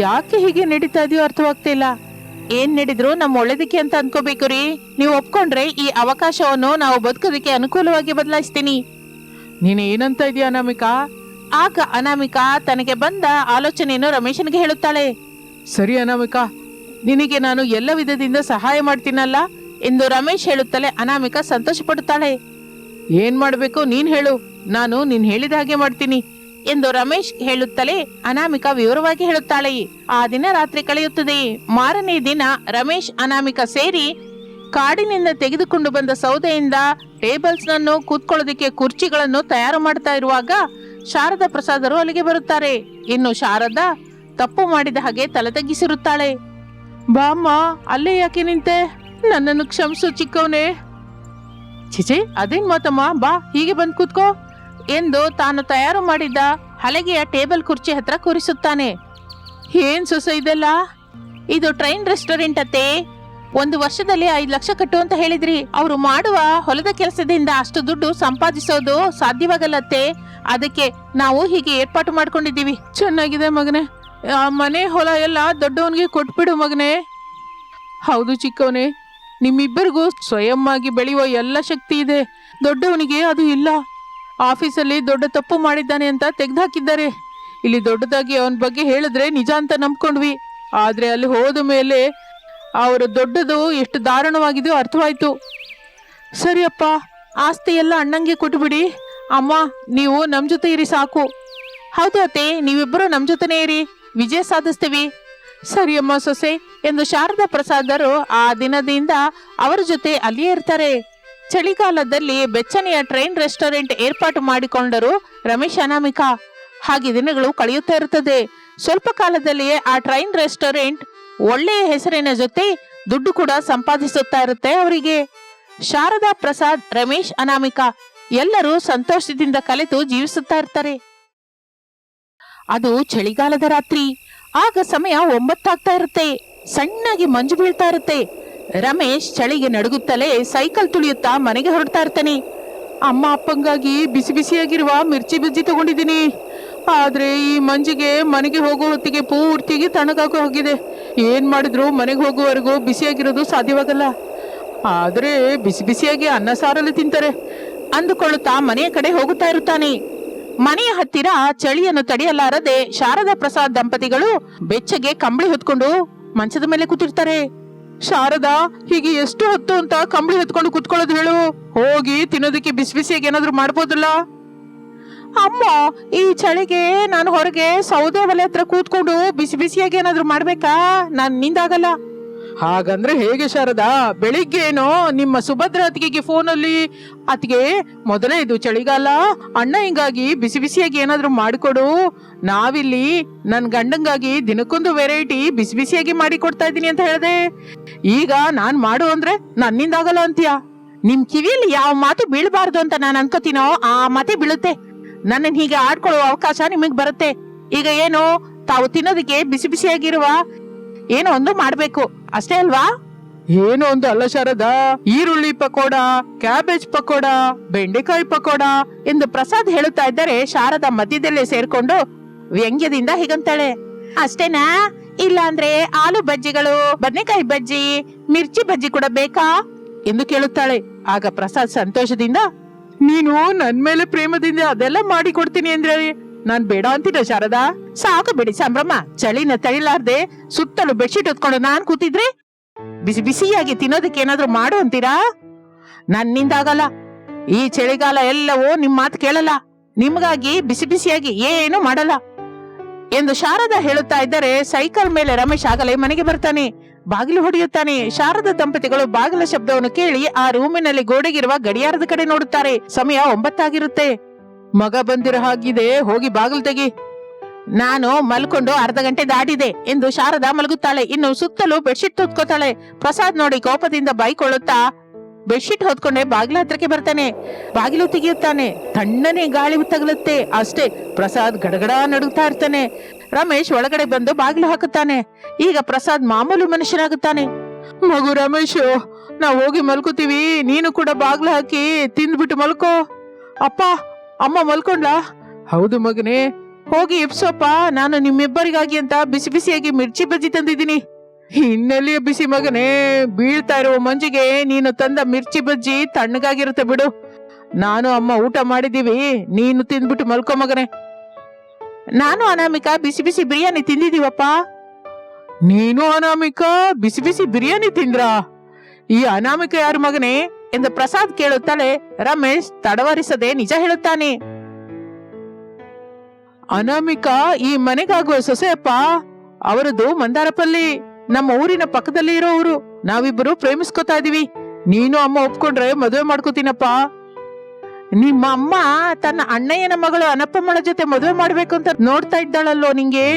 ಯಾಕೆ ಹೀಗೆ ನಡೀತಾ ಇದೆಯೋ ಅರ್ಥವಾಗ್ತಿಲ್ಲ. ಏನ್ ನಡೆದ್ರು ನಮ್ಮ ಒಳ್ಳೇದಕ್ಕೆ ಅಂತ ಅನ್ಕೋಬೇಕು ರೀ. ನೀವು ಒಪ್ಕೊಂಡ್ರೆ ಈ ಅವಕಾಶವನ್ನು ನಾವು ಬದುಕೋದಕ್ಕೆ ಅನುಕೂಲವಾಗಿ ಬದಲಾಯಿಸ್ತೀನಿ. ನೀನು ಏನಂತ ಇದೀಯ ಅನಾಮಿಕ? ಆಗ ಅನಾಮಿಕ ತನಗೆ ಬಂದ ಆಲೋಚನೆಯನ್ನು ರಮೇಶನಿಗೆ ಹೇಳುತ್ತಾಳೆ. ಸರಿ ಅನಾಮಿಕ, ನಿನಗೆ ನಾನು ಎಲ್ಲ ವಿಧದಿಂದ ಸಹಾಯ ಮಾಡ್ತೀನಲ್ಲ ಎಂದು ರಮೇಶ್ ಹೇಳುತ್ತಲೇ ಅನಾಮಿಕ ಸಂತೋಷ ಪಡುತ್ತಾಳೆ. ಏನ್ ಮಾಡ್ಬೇಕು ನೀನ್ ಹೇಳು, ನಾನು ನೀನ್ ಹೇಳಿದ ಹಾಗೆ ಮಾಡ್ತೀನಿ ಎಂದು ರಮೇಶ್ ಹೇಳುತ್ತಲೇ ಅನಾಮಿಕ ವಿವರವಾಗಿ ಹೇಳುತ್ತಾಳೆ. ಆ ದಿನ ರಾತ್ರಿ ಕಳೆಯುತ್ತದೆ. ಮಾರನೇ ದಿನ ರಮೇಶ್ ಅನಾಮಿಕ ಸೇರಿ ಕಾಡಿನಿಂದ ತೆಗೆದುಕೊಂಡು ಬಂದ ಸೌದೆಯಿಂದ ಟೇಬಲ್ಸ್ ನನ್ನು ಕೂತ್ಕೊಳ್ಳೋದಕ್ಕೆ ಕುರ್ಚಿಗಳನ್ನು ತಯಾರು ಮಾಡ್ತಾ ಇರುವಾಗ ಶಾರದಾ ಪ್ರಸಾದರು ಅಲ್ಲಿಗೆ ಬರುತ್ತಾರೆ. ಇನ್ನು ಶಾರದಾ ತಪ್ಪು ಮಾಡಿದ ಹಾಗೆ ತಲೆ ತಗ್ಗಿಸಿರುತ್ತಾಳೆ. ಬಾಮ್ಮ, ಅಲ್ಲೇ ಯಾಕೆ ನಿಂತೆ? ನನ್ನನ್ನು ಕ್ಷಮಿಸು ಚಿಕ್ಕವನೇ. ಚಿಚೆ, ಅದೇನ್ ಮಾತಮ್ಮ, ಬಾ ಹೀಗೆ ಬಂದ್ ಕೂತ್ಕೋ ಎಂದು ತಾನು ತಯಾರು ಮಾಡಿದ್ದ ಹಲಗೆಯ ಟೇಬಲ್ ಕುರ್ಚಿ ಹತ್ರ ಕೂರಿಸುತ್ತಾನೆ. ಏನ್ ಸೊಸೆ ಇದೆಲ್ಲ? ಇದು ಟ್ರೈನ್ ರೆಸ್ಟೋರೆಂಟ್ ಅತ್ತೆ. 1 ವರ್ಷದಲ್ಲಿ 5 ಲಕ್ಷ ಕಟ್ಟು ಅಂತ ಹೇಳಿದ್ರಿ. ಅವರು ಮಾಡುವ ಹೊಲದ ಕೆಲಸದಿಂದ ಅಷ್ಟು ದುಡ್ಡು ಸಂಪಾದಿಸೋದು ಸಾಧ್ಯವಾಗಲ್ಲತ್ತೆ. ಅದಕ್ಕೆ ನಾವು ಹೀಗೆ ಏರ್ಪಾಟು ಮಾಡ್ಕೊಂಡಿದ್ದೀವಿ. ಚೆನ್ನಾಗಿದೆ ಮಗನೇ, ಆ ಮನೆ ಹೊಲ ಎಲ್ಲ ದೊಡ್ಡವನಿಗೆ ಕೊಟ್ಬಿಡು ಮಗನೇ. ಹೌದು ಚಿಕ್ಕವನೇ, ನಿಮ್ಮಿಬ್ಬರಿಗೂ ಸ್ವಯಂ ಆಗಿ ಬೆಳೆಯುವ ಎಲ್ಲ ಶಕ್ತಿ ಇದೆ. ದೊಡ್ಡವನಿಗೆ ಅದು ಇಲ್ಲ. ಆಫೀಸಲ್ಲಿ ದೊಡ್ಡ ತಪ್ಪು ಮಾಡಿದ್ದಾನೆ ಅಂತ ತೆಗೆದುಹಾಕಿದ್ದಾರೆ. ಇಲ್ಲಿ ದೊಡ್ಡದಾಗಿ ಅವನ ಬಗ್ಗೆ ಹೇಳಿದ್ರೆ ನಿಜ ಅಂತ ನಂಬ್ಕೊಂಡ್ವಿ. ಆದ್ರೆ ಅಲ್ಲಿ ಹೋದ ಮೇಲೆ ಅವರು ದೊಡ್ಡದು ಎಷ್ಟು ದಾರುಣವಾಗಿದೆಯೋ ಅರ್ಥವಾಯ್ತು. ಸರಿಯಪ್ಪ, ಆಸ್ತಿ ಎಲ್ಲ ಅಣ್ಣಂಗೆ ಕೊಟ್ಬಿಡಿ. ಅಮ್ಮ, ನೀವು ನಮ್ ಜೊತೆ ಇರಿ ಸಾಕು. ಹೌದು ಅತ್ತೆ, ನೀವಿಬ್ಬರು ನಮ್ ಜೊತೆನೇ ಇರಿ, ವಿಜಯ ಸಾಧಿಸ್ತೀವಿ. ಸರಿಯಮ್ಮ ಸೊಸೆ ಎಂದು ಶಾರದಾ ಪ್ರಸಾದರು ಆ ದಿನದಿಂದ ಅವರ ಜೊತೆ ಅಲ್ಲಿಯೇ ಇರ್ತಾರೆ. ಚಳಿಗಾಲದಲ್ಲಿ ಬೆಚ್ಚನೆಯ ಟ್ರೈನ್ ರೆಸ್ಟೋರೆಂಟ್ ಏರ್ಪಾಟು ಮಾಡಿಕೊಂಡರು ರಮೇಶ್ ಅನಾಮಿಕ. ಹಾಗೆ ದಿನಗಳು ಕಳೆಯುತ್ತಾ ಇರುತ್ತದೆ. ಸ್ವಲ್ಪ ಕಾಲದಲ್ಲಿಯೇ ಆ ಟ್ರೈನ್ ರೆಸ್ಟೋರೆಂಟ್ ಒಳ್ಳೆಯ ಹೆಸರಿನ ಜೊತೆ ದುಡ್ಡು ಕೂಡ ಸಂಪಾದಿಸುತ್ತಾ ಇರುತ್ತೆ ಅವರಿಗೆ. ಶಾರದಾ ಪ್ರಸಾದ್, ರಮೇಶ್ ಅನಾಮಿಕ ಎಲ್ಲರೂ ಸಂತೋಷದಿಂದ ಕಲೆತು ಜೀವಿಸುತ್ತಾ ಇರ್ತಾರೆ. ಅದು ಚಳಿಗಾಲದ ರಾತ್ರಿ. ಆಗ ಸಮಯ 9 ಆಗ್ತಾ ಇರುತ್ತೆ. ಸಣ್ಣಗೆ ಮಂಜು ಬೀಳ್ತಾ ಇರುತ್ತೆ. ರಮೇಶ್ ಚಳಿಗೆ ನಡುಗುತ್ತಲೇ ಸೈಕಲ್ ತುಳಿಯುತ್ತಾ ಮನೆಗೆ ಹೊರಡ್ತಾ ಇರ್ತಾನೆ. ಅಮ್ಮ ಅಪ್ಪಂಗಾಗಿ ಬಿಸಿ ಬಿಸಿಯಾಗಿರುವ ಮಿರ್ಚಿ ಬಜ್ಜಿ ತಗೊಂಡಿದ್ದೀನಿ. ಆದ್ರೆ ಈ ಮಂಜಿಗೆ ಮನೆಗೆ ಹೋಗೋ ಹೊತ್ತಿಗೆ ಪೂರ್ತಿಗೆ ತಣ್ಣಗಾಗೋ ಹೋಗಿದೆ. ಏನ್ ಮಾಡಿದ್ರು ಮನೆಗೆ ಹೋಗುವವರೆಗೂ ಬಿಸಿಯಾಗಿರೋದು ಸಾಧ್ಯವಾಗಲ್ಲ. ಆದ್ರೆ ಬಿಸಿ ಬಿಸಿಯಾಗಿ ಅನ್ನ ಸಾರಲ್ಲಿ ತಿಂತಾರೆ ಅಂದುಕೊಳ್ಳುತ್ತಾ ಮನೆಯ ಕಡೆ ಹೋಗುತ್ತಾ ಇರುತ್ತಾನೆ. ಮನೆಯ ಹತ್ತಿರ ಚಳಿಯನ್ನು ತಡೆಯಲಾರದೆ ಶಾರದಾ ಪ್ರಸಾದ್ ದಂಪತಿಗಳು ಬೆಚ್ಚಗೆ ಕಂಬಳಿ ಹೊತ್ಕೊಂಡು ಮಂಚದ ಮೇಲೆ ಕೂತಿರ್ತಾರೆ. ಶಾರದಾ, ಹೀಗೆ ಎಷ್ಟು ಹೊತ್ತು ಅಂತ ಕಂಬಳಿ ಹೊತ್ಕೊಂಡು ಕುತ್ಕೊಳ್ಳೋದು ಹೇಳು. ಹೋಗಿ ತಿನ್ನೋದಕ್ಕೆ ಬಿಸಿ ಬಿಸಿಯಾಗಿ ಏನಾದ್ರು ಮಾಡ್ಬೋದಲ್ಲ? ಅಮ್ಮ, ಈ ಚಳಿಗೆ ನಾನು ಹೊರಗೆ ಸೌದೆ ಒಲೆ ಹತ್ರ ಕೂತ್ಕೊಂಡು ಬಿಸಿ ಬಿಸಿಯಾಗಿ ಏನಾದ್ರು ಮಾಡ್ಬೇಕಾ? ನಿಂದಾಗಲ್ಲ. ಹಾಗಂದ್ರೆ ಹೇಗೆ ಶಾರದಾ? ಬೆಳಿಗ್ಗೆ ಏನೋ ನಿಮ್ಮ ಸುಭದ್ರ ಅತ್ತಿಗೆಗೆ ಫೋನಲ್ಲಿ, ಅತ್ತಿಗೆ ಮೊದಲೇ ಇದು ಚಳಿಗಾಲ, ಅಣ್ಣ ಹಿಂಗಾಗಿ ಬಿಸಿ ಬಿಸಿಯಾಗಿ ಏನಾದ್ರು ಮಾಡಿಕೊಡು, ನಾವಿಲ್ಲಿ ನನ್ ಗಂಡಂಗಾಗಿ ದಿನಕ್ಕೊಂದು ವೆರೈಟಿ ಬಿಸಿ ಬಿಸಿಯಾಗಿ ಮಾಡಿ ಕೊಡ್ತಾ ಇದ್ದೀನಿ ಅಂತ ಹೇಳ್ದೆ. ಈಗ ನಾನ್ ಮಾಡು ಅಂದ್ರೆ ನನ್ನಿಂದಾಗಲ್ಲ ಅಂತೀಯ? ನಿಮ್ ಕಿವಿಯಲ್ಲಿ ಯಾವ ಮಾತು ಬೀಳ್ಬಾರ್ದು ಅಂತ ನಾನು ಅನ್ಕೋತೀನೋ ಆ ಮಾತೆ ಬೀಳುತ್ತೆ. ನನ್ನ ಹೀಗೆ ಆಡ್ಕೊಳ್ಳೋ ಅವಕಾಶ ನಿಮಗ್ ಬರುತ್ತೆ. ಈಗ ಏನು, ತಾವು ತಿನ್ನೋದಕ್ಕೆ ಬಿಸಿ ಬಿಸಿಯಾಗಿರುವ ಏನೋ ಒಂದು ಮಾಡ್ಬೇಕು ಅಷ್ಟೇ ಅಲ್ವಾ? ಏನೋ ಒಂದು ಅಲ್ಲ ಶಾರದಾ, ಈರುಳ್ಳಿ ಪಕೋಡ, ಕ್ಯಾಬೇಜ್ ಪಕೋಡ, ಬೆಂಡೆಕಾಯಿ ಪಕೋಡ ಎಂದು ಪ್ರಸಾದ್ ಹೇಳುತ್ತಾ ಇದ್ದರೆ ಶಾರದಾ ಮಧ್ಯದಲ್ಲೇ ಸೇರ್ಕೊಂಡು ವ್ಯಂಗ್ಯದಿಂದ ಹೀಗಂತಾಳೆ. ಅಷ್ಟೇನಾ? ಇಲ್ಲ ಅಂದ್ರೆ ಆಲೂ ಬಜ್ಜಿಗಳು, ಬದನೆಕಾಯಿ ಬಜ್ಜಿ, ಮಿರ್ಚಿ ಬಜ್ಜಿ ಕೂಡ ಬೇಕಾ ಎಂದು ಕೇಳುತ್ತಾಳೆ. ಆಗ ಪ್ರಸಾದ್ ಸಂತೋಷದಿಂದ, ನೀನು ನನ್ ಮೇಲೆ ಪ್ರೇಮದಿಂದ ಅದೆಲ್ಲ ಮಾಡಿ ಕೊಡ್ತೀನಿ ಅಂದ್ರೆ ನಾನ್ ಬೇಡ ಅಂತೀನ ಶಾರದಾ? ಸಾಕು ಬಿಡಿ ಸಂಭ್ರಮ. ಚಳಿನ ತಳಿಲಾರ್ದೆ ಸುತ್ತಲೂ ಬೆಡ್ಶೀಟ್ ಹೊತ್ಕೊಂಡು ನಾನ್ ಕೂತಿದ್ರೆ ಬಿಸಿ ಬಿಸಿಯಾಗಿ ತಿನ್ನೋದಕ್ಕೆ ಏನಾದ್ರು ಮಾಡು ಅಂತೀರಾ? ನನ್ನಿಂದಾಗಲ್ಲ. ಈ ಚಳಿಗಾಲ ಎಲ್ಲವೂ ನಿಮ್ ಮಾತು ಕೇಳಲ್ಲ. ನಿಮ್ಗಾಗಿ ಬಿಸಿ ಬಿಸಿಯಾಗಿ ಏನು ಮಾಡಲ್ಲ ಎಂದು ಶಾರದಾ ಹೇಳುತ್ತಾ ಇದ್ದರೆ ಸೈಕಲ್ ಮೇಲೆ ರಮೇಶ್ ಆಗಲೇ ಮನೆಗೆ ಬರ್ತಾನೆ. ಬಾಗಿಲು ಹೊಡೆಯುತ್ತಾನೆ. ಶಾರದಾ ದಂಪತಿಗಳು ಬಾಗಿಲ ಶಬ್ದವನ್ನು ಕೇಳಿ ಆ ರೂಮಿನಲ್ಲಿ ಗೋಡೆಗಿರುವ ಗಡಿಯಾರದ ಕಡೆ ನೋಡುತ್ತಾರೆ. ಸಮಯ 9 ಆಗಿರುತ್ತೆ. ಮಗ ಬಂದಿರೋ ಹಾಗಿದೆ, ಹೋಗಿ ಬಾಗಿಲು ತೆಗಿ. ನಾನು ಮಲ್ಕೊಂಡು ಅರ್ಧ ಗಂಟೆ ದಾಟಿದೆ ಎಂದು ಶಾರದಾ ಮಲಗುತ್ತಾಳೆ. ಇನ್ನು ಸುತ್ತಲೂ ಬೆಡ್ಶೀಟ್ ಹೊತ್ಕೋತಾಳೆ. ಪ್ರಸಾದ್ ನೋಡಿ ಕೋಪದಿಂದ ಬೈಕೊಳ್ಳುತ್ತಾ ಬೆಡ್ಶೀಟ್ ಹೊತ್ಕೊಂಡೆ ಬಾಗಿಲ ಹತ್ರಕ್ಕೆ ಬರ್ತಾನೆ. ಬಾಗಿಲು ತೆಗೆಯುತ್ತಾನೆ. ತಣ್ಣನೆ ಗಾಳಿ ತಗಲುತ್ತೆ. ಅಷ್ಟೇ, ಪ್ರಸಾದ್ ಗಡಗಡ ನಡುಗ್ತಾ ಇರ್ತಾನೆ. ರಮೇಶ್ ಒಳಗಡೆ ಬಂದು ಬಾಗಿಲು ಹಾಕುತ್ತಾನೆ. ಈಗ ಪ್ರಸಾದ್ ಮಾಮೂಲು ಮನುಷ್ಯನಾಗುತ್ತಾನೆ. ಮಗು ರಮೇಶ್, ನಾವ್ ಹೋಗಿ ಮಲ್ಕೋತೀವಿ, ನೀನು ಕೂಡ ಬಾಗ್ಲು ಹಾಕಿ ತಿಂದ್ಬಿಟ್ಟು ಮಲ್ಕೋ. ಅಪ್ಪ, ಅಮ್ಮ ಮಲ್ಕೊಂಡ್ಲಾ? ಹೌದು ಮಗನೇ. ಹೋಗಿ ಎಪ್ಸೋಪ್ಪ, ನಾನು ನಿಮ್ಮಿಬ್ಬರಿಗಾಗಿ ಅಂತ ಬಿಸಿ ಬಿಸಿಯಾಗಿ ಮಿರ್ಚಿ ಬಜ್ಜಿ ತಂದಿದ್ದೀನಿ. ಹಿನ್ನೆಲೆಯ ಬಿಸಿ ಮಗನೇ, ಬೀಳ್ತಾ ಇರುವ ಮಂಜಿಗೆ ನೀನು ತಂದ ಮಿರ್ಚಿ ಬಜ್ಜಿ ತಣ್ಣಗಾಗಿರುತ್ತೆ ಬಿಡು. ನಾನು ಅಮ್ಮ ಊಟ ಮಾಡಿದೀವಿ, ನೀನು ತಿಂದ್ಬಿಟ್ಟು ಮಲ್ಕೋ ಮಗನೇ. ನಾನು ಅನಾಮಿಕಾ ಬಿಸಿ ಬಿಸಿ ಬಿರಿಯಾನಿ ತಿಂದಿದೀವಪ್ಪ. ನೀನು ಅನಾಮಿಕಾ ಬಿಸಿ ಬಿಸಿ ಬಿರಿಯಾನಿ ತಿಂದ್ರಾ? ಈ ಅನಾಮಿಕ ಯಾರು ಮಗನೇ ಎಂದು ಪ್ರಸಾದ್ ಕೇಳುತ್ತಾಳೆ. ರಮೇಶ್ ತಡವರಿಸದೆ ನಿಜ ಹೇಳುತ್ತಾನೆ. ಅನಾಮಿಕಾ ಈ ಮನೆಗಾಗುವ ಸೊಸೆಯಪ್ಪ. ಅವರದು ಮಂದಾರಪಲ್ಲಿ, ನಮ್ಮ ಊರಿನ ಪಕ್ಕದಲ್ಲಿ ಇರೋ ಊರು. ನಾವಿಬ್ಬರು ಪ್ರೇಮಿಸ್ಕೊತಾ ಇದೀವಿ. ನೀನು ಅಮ್ಮ ಒಪ್ಕೊಂಡ್ರೆ ಮದುವೆ ಮಾಡ್ಕೋತೀನಪ್ಪ. ನಿಮ್ಮ ಅಮ್ಮ ತನ್ನ ಅಣ್ಣಯ್ಯನ ಮಗಳು ಅನಪ್ಪಮ್ಮಳ ಜೊತೆ ಮದುವೆ ಮಾಡ್ಬೇಕು ಅಂತ ನೋಡ್ತಾ ಇದ್ದಾಳಲ್ಲೋ ನಿಂಗೆ?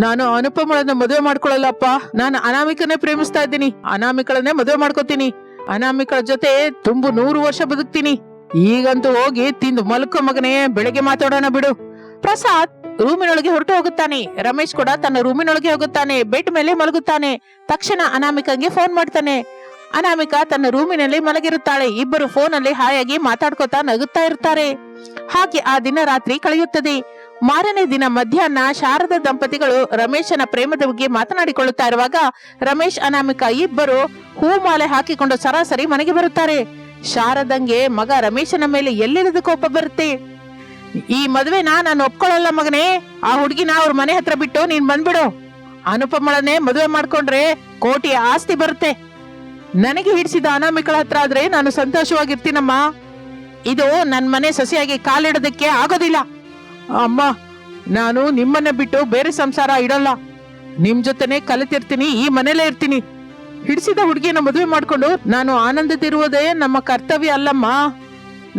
ನಾನು ಅನುಪಮಳನ್ನ ಮದುವೆ ಮಾಡ್ಕೊಳಲ್ಲಪ್ಪ. ನಾನು ಅನಾಮಿಕನೇ ಪ್ರೇಮಿಸ್ತಾ ಇದ್ದೀನಿ. ಅನಾಮಿಕಳನ್ನೇ ಮದುವೆ ಮಾಡ್ಕೋತೀನಿ. ಅನಾಮಿಕಳ ಜೊತೆ ತುಂಬು 100 ವರ್ಷ ಬದುಕ್ತೀನಿ. ಈಗಂತೂ ಹೋಗಿ ತಿಂದು ಮಲ್ಕೋ ಮಗನೇ, ಬೆಳಗ್ಗೆ ಮಾತಾಡೋಣ ಬಿಡು. ಪ್ರಸಾದ್ ರೂಮಿನೊಳಗೆ ಹೊರಟು ಹೋಗುತ್ತಾನೆ. ರಮೇಶ್ ಕೂಡ ತನ್ನ ರೂಮಿನೊಳಗೆ ಹೋಗುತ್ತಾನೆ. ಬೆಡ್ ಮೇಲೆ ಮಲಗುತ್ತಾನೆ. ತಕ್ಷಣ ಅನಾಮಿಕಂಗೆ ಫೋನ್ ಮಾಡ್ತಾನೆ. ಅನಾಮಿಕಾ ತನ್ನ ರೂಮಿನಲ್ಲಿ ಮಲಗಿರುತ್ತಾಳೆ. ಇಬ್ಬರು ಫೋನಲ್ಲಿ ಹಾಯಾಗಿ ಮಾತಾಡ್ಕೋತಾ ನಗುತ್ತಾ ಇರ್ತಾರೆ. ಹಾಗೆ ಆ ದಿನ ರಾತ್ರಿ ಕಳೆಯುತ್ತದೆ. ಮಾರನೇ ದಿನ ಮಧ್ಯಾಹ್ನ ಶಾರದಾ ದಂಪತಿಗಳು ರಮೇಶನ ಪ್ರೇಮದ ಬಗ್ಗೆ ಮಾತನಾಡಿಕೊಳ್ಳುತ್ತಾ ಇರುವಾಗ ರಮೇಶ್ ಅನಾಮಿಕಾ ಇಬ್ಬರು ಹೂಮಾಲೆ ಹಾಕಿಕೊಂಡು ಸರಾಸರಿ ಮನೆಗೆ ಬರುತ್ತಾರೆ. ಶಾರದಂಗೆ ಮಗ ರಮೇಶನ ಮೇಲೆ ಎಲ್ಲಿಲ್ಲದ ಕೋಪ ಬರುತ್ತೆ. ಈ ಮದುವೆನ ನಾನು ಒಪ್ಕೊಳ್ಳಲ್ಲ ಮಗನೇ. ಆ ಹುಡುಗಿನ ಅವ್ರ ಮನೆ ಹತ್ರ ಬಿಟ್ಟು ನೀನ್ ಬಂದ್ಬಿಡು. ಅನುಪಮಳನ್ನೇ ಮದುವೆ ಮಾಡ್ಕೊಂಡ್ರೆ ಕೋಟಿ ಆಸ್ತಿ ಬರುತ್ತೆ. ನನಗೆ ಹಿಡಿಸಿದ ಅನಾಮಿಕಳ ಹತ್ರ ಆದ್ರೆ ನಾನು ಸಂತೋಷವಾಗಿರ್ತೀನಮ್ಮ. ಇದು ನನ್ ಮನೆ ಸೊಸೆಯಾಗಿ ಕಾಲಿಡೋದಕ್ಕೆ ಆಗೋದಿಲ್ಲ. ಅಮ್ಮ, ನಾನು ನಿಮ್ಮನ್ನ ಬಿಟ್ಟು ಬೇರೆ ಸಂಸಾರ ಇಡಲ್ಲ. ನಿಮ್ ಜೊತೆನೆ ಕಲಿತಿರ್ತೀನಿ, ಈ ಮನೇಲೇ ಇರ್ತೀನಿ. ಹಿಡಿಸಿದ ಹುಡುಗಿಯನ್ನ ಮದುವೆ ಮಾಡ್ಕೊಂಡು ನಾನು ಆನಂದದಿರುವುದೇ ನಮ್ಮ ಕರ್ತವ್ಯ ಅಲ್ಲಮ್ಮ.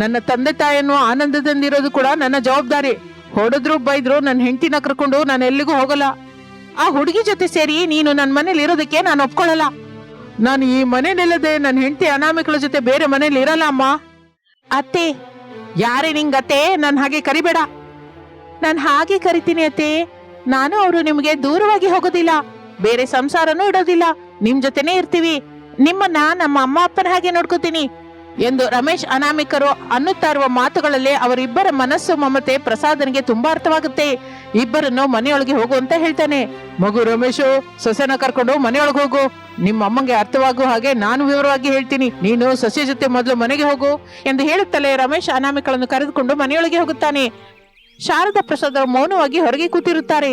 ನನ್ನ ತಂದೆ ತಾಯಿಯನ್ನು ಆನಂದದಿಂದಿರೋದು ಕೂಡ ನನ್ನ ಜವಾಬ್ದಾರಿ. ಹೊಡೆದ್ರು ಬೈದ್ರು ನನ್ನ ಹೆಂಡತಿನ ಕರ್ಕೊಂಡು ನಾನು ಎಲ್ಲಿಗೂ ಹೋಗಲ್ಲ. ಆ ಹುಡುಗಿ ಜೊತೆ ಸೇರಿ ನೀನು ನನ್ನ ಮನೇಲಿ ಇರೋದಕ್ಕೆ ನಾನು ಒಪ್ಕೊಳ್ಳಲ್ಲ. ನಾನು ಈ ಮನೇಲಿಲ್ಲದೆ ನನ್ನ ಹೆಂಡತಿ ಅನಾಮಿಕಳ ಜೊತೆ ಬೇರೆ ಮನೇಲಿ ಇರಲ್ಲ ಅಮ್ಮ. ಅತ್ತೆ, ಯಾರೇ ನಿಂಗತ್ತೆ? ನನ್ ಹಾಗೆ ಕರಿಬೇಡ. ನಾನ್ ಹಾಗೆ ಕರಿತೀನಿ ಅತ್ತೆ. ನಾನು ಅವರು ನಿಮ್ಗೆ ದೂರವಾಗಿ ಹೋಗೋದಿಲ್ಲ, ಬೇರೆ ಸಂಸಾರನೂ ಇಡೋದಿಲ್ಲ. ನಿಮ್ ಜೊತೆನೆ ಇರ್ತೀವಿ. ನಿಮ್ಮನ್ನ ನಮ್ಮ ಅಮ್ಮ ಅಪ್ಪನ ಹಾಗೆ ನೋಡ್ಕೋತೀನಿ ಎಂದು ರಮೇಶ್ ಅನಾಮಿಕರು ಅನ್ನುತ್ತಾ ಇರುವ ಮಾತುಗಳಲ್ಲಿ ಅವರಿಬ್ಬರ ಮನಸ್ಸು ಮಮತೆ ಪ್ರಸಾದನಿಗೆ ತುಂಬಾ ಅರ್ಥವಾಗುತ್ತೆ. ಇಬ್ಬರನ್ನು ಮನೆಯೊಳಗೆ ಹೋಗು ಅಂತ ಹೇಳ್ತಾನೆ. ಮಗು ರಮೇಶು, ಸೊಸೆನ ಕರ್ಕೊಂಡು ಮನೆಯೊಳಗೆ ಹೋಗು. ನಿಮ್ಮ ಅಮ್ಮಂಗೆ ಅರ್ಥವಾಗುವ ಹಾಗೆ ನಾನು ವಿವರವಾಗಿ ಹೇಳ್ತೀನಿ. ನೀನು ಸೊಸೆ ಜೊತೆ ಮೊದಲು ಮನೆಗೆ ಹೋಗು ಎಂದು ಹೇಳುತ್ತಲೇ ರಮೇಶ್ ಅನಾಮಿಕಳನ್ನು ಕರೆದುಕೊಂಡು ಮನೆಯೊಳಗೆ ಹೋಗುತ್ತಾನೆ. ಶಾರದಾ ಪ್ರಸಾದ್ ಮೌನವಾಗಿ ಹೊರಗೆ ಕೂತಿರುತ್ತಾರೆ.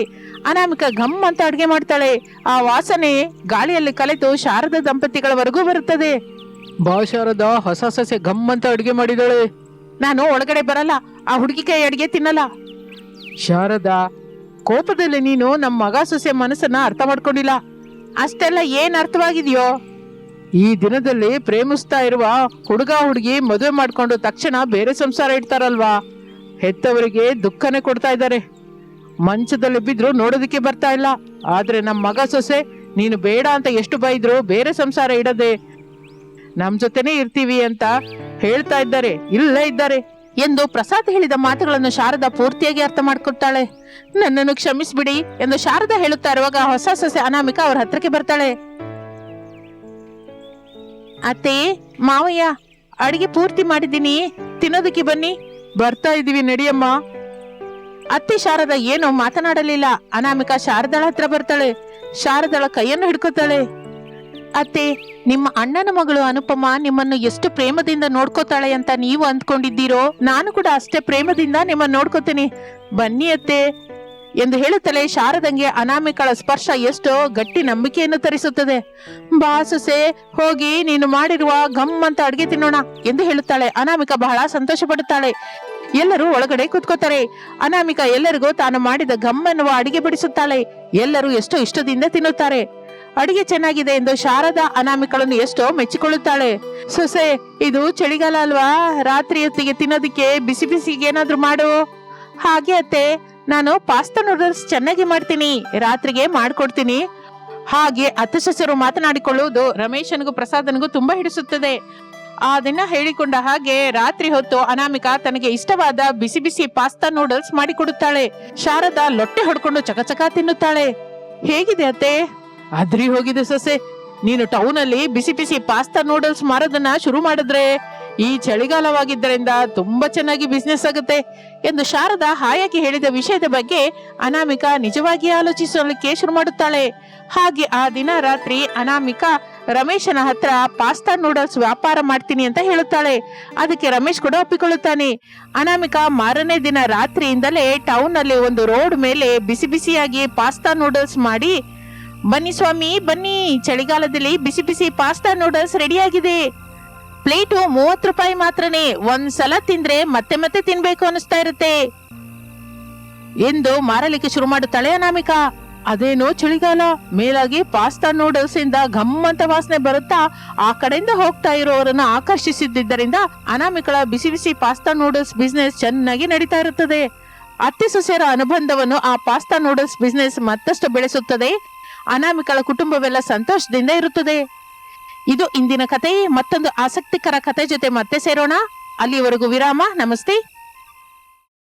ಅನಾಮಿಕಾ ಘಮ್ ಅಂತ ಅಡ್ಗೆ ಮಾಡ್ತಾಳೆ. ಆ ವಾಸನೆ ಗಾಳಿಯಲ್ಲಿ ಕಲೆತು ಶಾರದಾ ದಂಪತಿಗಳವರೆಗೂ ಬರುತ್ತದೆ. ಬಾ ಶಾರದಾ, ಹೊಸ ಸೊಸೆ ಗಮ್ ಅಂತ ಅಡುಗೆ ಮಾಡಿದಾಳೆ. ನಾನು ಒಳಗಡೆ ಬರಲ್ಲ, ಆ ಹುಡುಗಿ ಕೈ ಅಡಿಗೆ ತಿನ್ನಲ್ಲ. ಶಾರದಾ, ಕೋಪದಲ್ಲಿ ನೀನು ನಮ್ಮ ಮಗ ಸೊಸೆ ಮನಸ್ಸನ್ನ ಅರ್ಥ ಮಾಡ್ಕೊಂಡಿಲ್ಲ. ಅಷ್ಟೆಲ್ಲ ಏನ್ ಅರ್ಥವಾಗಿದೆಯೋ? ಈ ದಿನದಲ್ಲಿ ಪ್ರೇಮಿಸ್ತಾ ಇರುವ ಹುಡುಗ ಹುಡುಗಿ ಮದುವೆ ಮಾಡ್ಕೊಂಡು ತಕ್ಷಣ ಬೇರೆ ಸಂಸಾರ ಇಡ್ತಾರಲ್ವಾ, ಹೆತ್ತವರಿಗೆ ದುಃಖನೇ ಕೊಡ್ತಾ ಇದ್ದಾರೆ. ಮಂಚದಲ್ಲಿ ಬಿದ್ರು ನೋಡೋದಕ್ಕೆ ಬರ್ತಾ ಇಲ್ಲ. ಆದ್ರೆ ನಮ್ಮ ಮಗ ಸೊಸೆ ನೀನು ಬೇಡ ಅಂತ ಎಷ್ಟು ಬೈದ್ರು ಬೇರೆ ಸಂಸಾರ ಇಡದೆ ನಮ್ ಜೊತೆನೆ ಇರ್ತೀವಿ ಅಂತ ಹೇಳ್ತಾ ಇದ್ದಾರೆ, ಇಲ್ಲೇ ಇದ್ದಾರೆ ಎಂದು ಪ್ರಸಾದ್ ಹೇಳಿದ ಮಾತುಗಳನ್ನು ಶಾರದಾ ಪೂರ್ತಿಯಾಗಿ ಅರ್ಥ ಮಾಡ್ಕೊಳ್ತಾಳೆ. ನನ್ನನ್ನು ಕ್ಷಮಿಸ್ಬಿಡಿ ಎಂದು ಶಾರದಾ ಹೇಳುತ್ತಾ ಇರುವಾಗ ಹೊಸ ಸೊಸೆ ಅನಾಮಿಕಾ ಅವ್ರ ಹತ್ರಕ್ಕೆ ಬರ್ತಾಳೆ. ಅತ್ತೆ, ಮಾವಯ್ಯ, ಅಡಿಗೆ ಪೂರ್ತಿ ಮಾಡಿದ್ದೀನಿ, ತಿನ್ನೋದಕ್ಕೆ ಬನ್ನಿ. ಬರ್ತಾ ಇದೀವಿ, ನಡಿಯಮ್ಮ. ಅತ್ತೆ ಶಾರದಾ ಏನೋ ಮಾತನಾಡಲಿಲ್ಲ. ಅನಾಮಿಕಾ ಶಾರದಾಳ ಹತ್ರ ಬರ್ತಾಳೆ. ಶಾರದಾಳ ಕೈಯನ್ನು ಹಿಡ್ಕೊತಾಳೆ. ಅತ್ತೆ, ನಿಮ್ಮ ಅಣ್ಣನ ಮಗಳು ಅನುಪಮ ನಿಮ್ಮನ್ನು ಎಷ್ಟು ಪ್ರೇಮದಿಂದ ನೋಡ್ಕೋತಾಳೆ ಅಂತ ನೀವು ಅಂದ್ಕೊಂಡಿದ್ದೀರೋ, ನಾನು ಕೂಡ ಅಷ್ಟೇ ಪ್ರೇಮದಿಂದ ನಿಮ್ಮನ್ನು ನೋಡ್ಕೋತೀನಿ. ಬನ್ನಿ ಅತ್ತೆ ಎಂದು ಹೇಳುತ್ತಲೇ ಶಾರದಂಗೆ ಅನಾಮಿಕಳ ಸ್ಪರ್ಶ ಎಷ್ಟೋ ಗಟ್ಟಿ ನಂಬಿಕೆಯನ್ನು ತರಿಸುತ್ತದೆ. ಬಾ ಸೊಸೆ, ಹೋಗಿ ನೀನು ಮಾಡಿರುವ ಘಮ್ ಅಂತ ಅಡ್ಗೆ ತಿನ್ನೋಣ ಎಂದು ಹೇಳುತ್ತಾಳೆ. ಅನಾಮಿಕಾ ಬಹಳ ಸಂತೋಷ ಪಡುತ್ತಾಳೆ. ಎಲ್ಲರೂ ಒಳಗಡೆ ಕೂತ್ಕೋತಾರೆ. ಅನಾಮಿಕಾ ಎಲ್ಲರಿಗೂ ತಾನು ಮಾಡಿದ ಘಮ್ ಎನ್ನುವ ಅಡಿಗೆ ಬಿಡಿಸುತ್ತಾಳೆ. ಎಲ್ಲರೂ ಎಷ್ಟೋ ಇಷ್ಟದಿಂದ ತಿನ್ನುತ್ತಾರೆ. ಅಡಿಗೆ ಚೆನ್ನಾಗಿದೆ ಎಂದು ಶಾರದಾ ಅನಾಮಿಕಳನ್ನು ಎಷ್ಟೋ ಮೆಚ್ಚಿಕೊಳ್ಳುತ್ತಾಳೆ. ಸೊಸೆ, ಇದು ಚಳಿಗಾಲ ಅಲ್ವಾ, ರಾತ್ರಿ ಹೊತ್ತಿಗೆ ತಿನ್ನೋದಿಕ್ಕೆ ಬಿಸಿ ಬಿಸಿಗೆ ಏನಾದ್ರೂ ಮಾಡು. ಹಾಗೆ ಅತ್ತೆ, ನಾನು ಪಾಸ್ತಾ ನೂಡಲ್ಸ್ ಚೆನ್ನಾಗಿ ಮಾಡ್ತೀನಿ, ರಾತ್ರಿಗೆ ಮಾಡ್ಕೊಡ್ತೀನಿ. ಹಾಗೆ ಅತ್ತೆ ಸೊಸೆರು ಮಾತನಾಡಿಕೊಳ್ಳುವುದು ರಮೇಶನಿಗೂ ಪ್ರಸಾದನಿಗೂ ತುಂಬಾ ಹಿಡಿಸುತ್ತದೆ. ಆ ದಿನ ಹೇಳಿಕೊಂಡ ಹಾಗೆ ರಾತ್ರಿ ಹೊತ್ತು ಅನಾಮಿಕಾ ತನಗೆ ಇಷ್ಟವಾದ ಬಿಸಿ ಬಿಸಿ ಪಾಸ್ತಾ ನೂಡಲ್ಸ್ ಮಾಡಿಕೊಡುತ್ತಾಳೆ. ಶಾರದಾ ಲೊಟ್ಟೆ ಹೊಡ್ಕೊಂಡು ಚಕಚಕ ತಿನ್ನುತ್ತಾಳೆ. ಹೇಗಿದೆ ಅತ್ತೆ? ಅದ್ರಿ ಹೋಗಿದೆ ಸೊಸೆ. ನೀನು ಟೌನ್ ಅಲ್ಲಿ ಬಿಸಿ ಬಿಸಿ ಪಾಸ್ತಾ ನೂಡಲ್ಸ್ ಮಾರೋದನ್ನ ಶುರು ಮಾಡಿದ್ರೆ ಈ ಚಳಿಗಾಲವಾಗಿದ್ದರಿಂದ ತುಂಬಾ ಚೆನ್ನಾಗಿ ಬಿಸ್ನೆಸ್ ಆಗುತ್ತೆ ಎಂದು ಶಾರದಾ ಹಾಯಾಗಿ ಹೇಳಿದ ವಿಷಯದ ಬಗ್ಗೆ ಅನಾಮಿಕಾ ನಿಜವಾಗಿ ಆಲೋಚಿಸಲಿಕ್ಕೆ ಶುರು ಮಾಡುತ್ತಾಳೆ. ಹಾಗೆ ಆ ದಿನ ರಾತ್ರಿ ಅನಾಮಿಕಾ ರಮೇಶನ ಹತ್ರ ಪಾಸ್ತಾ ನೂಡಲ್ಸ್ ವ್ಯಾಪಾರ ಮಾಡ್ತೀನಿ ಅಂತ ಹೇಳುತ್ತಾಳೆ. ಅದಕ್ಕೆ ರಮೇಶ್ ಕೂಡ ಒಪ್ಪಿಕೊಳ್ಳುತ್ತಾನೆ. ಅನಾಮಿಕಾ ಮಾರನೇ ದಿನ ರಾತ್ರಿಯಿಂದಲೇ ಟೌನ್ ನಲ್ಲಿ ಒಂದು ರೋಡ್ ಮೇಲೆ ಬಿಸಿ ಬಿಸಿಯಾಗಿ ಪಾಸ್ತಾ ನೂಡಲ್ಸ್ ಮಾಡಿ, ಬನ್ನಿ ಸ್ವಾಮಿ ಬನ್ನಿ, ಚಳಿಗಾಲದಲ್ಲಿ ಬಿಸಿ ಬಿಸಿ ಪಾಸ್ತಾ ನೂಡಲ್ಸ್ ರೆಡಿಯಾಗಿದೆ, ಪ್ಲೇಟು 30 ರೂಪಾಯಿ ಮಾತ್ರನೇ, ಒಂದ್ಸಲ ತಿಂದ್ರೆ ಮತ್ತೆ ಮತ್ತೆ ತಿನ್ಬೇಕು ಅನಿಸ್ತಾ ಇರುತ್ತೆ ಎಂದು ಮಾರಲಿಕ್ಕೆ ಶುರು ಮಾಡುತ್ತಾಳೆ ಅನಾಮಿಕಾ. ಅದೇನೋ ಚಳಿಗಾಲ, ಮೇಲಾಗಿ ಪಾಸ್ತಾ ನೂಡಲ್ಸ್ ಇಂದ ಘಮ್ ಅಂತ ವಾಸನೆ ಬರುತ್ತಾ ಆ ಕಡೆಯಿಂದ ಹೋಗ್ತಾ ಇರೋರನ್ನ ಆಕರ್ಷಿಸಿದ್ದರಿಂದ ಅನಾಮಿಕಳ ಬಿಸಿ ಬಿಸಿ ಪಾಸ್ತಾ ನೂಡಲ್ಸ್ ಬಿಸ್ನೆಸ್ ಚೆನ್ನಾಗಿ ನಡೀತಾ ಇರುತ್ತದೆ. ಅತ್ತೆ ಸೊಸೆಯರ ಅನುಬಂಧವನ್ನು ಆ ಪಾಸ್ತಾ ನೂಡಲ್ಸ್ ಬಿಸ್ನೆಸ್ ಮತ್ತಷ್ಟು ಬೆಳೆಸುತ್ತದೆ. ಅನಾಮಿಕಳ ಕುಟುಂಬವೆಲ್ಲ ಸಂತೋಷದಿಂದ ಇರುತ್ತದೆ. ಇದು ಇಂದಿನ ಕತೆ. ಮತ್ತೊಂದು ಆಸಕ್ತಿಕರ ಕತೆ ಜೊತೆ ಮತ್ತೆ ಸೇರೋಣ. ಅಲ್ಲಿವರೆಗೂ ವಿರಾಮ. ನಮಸ್ತೆ.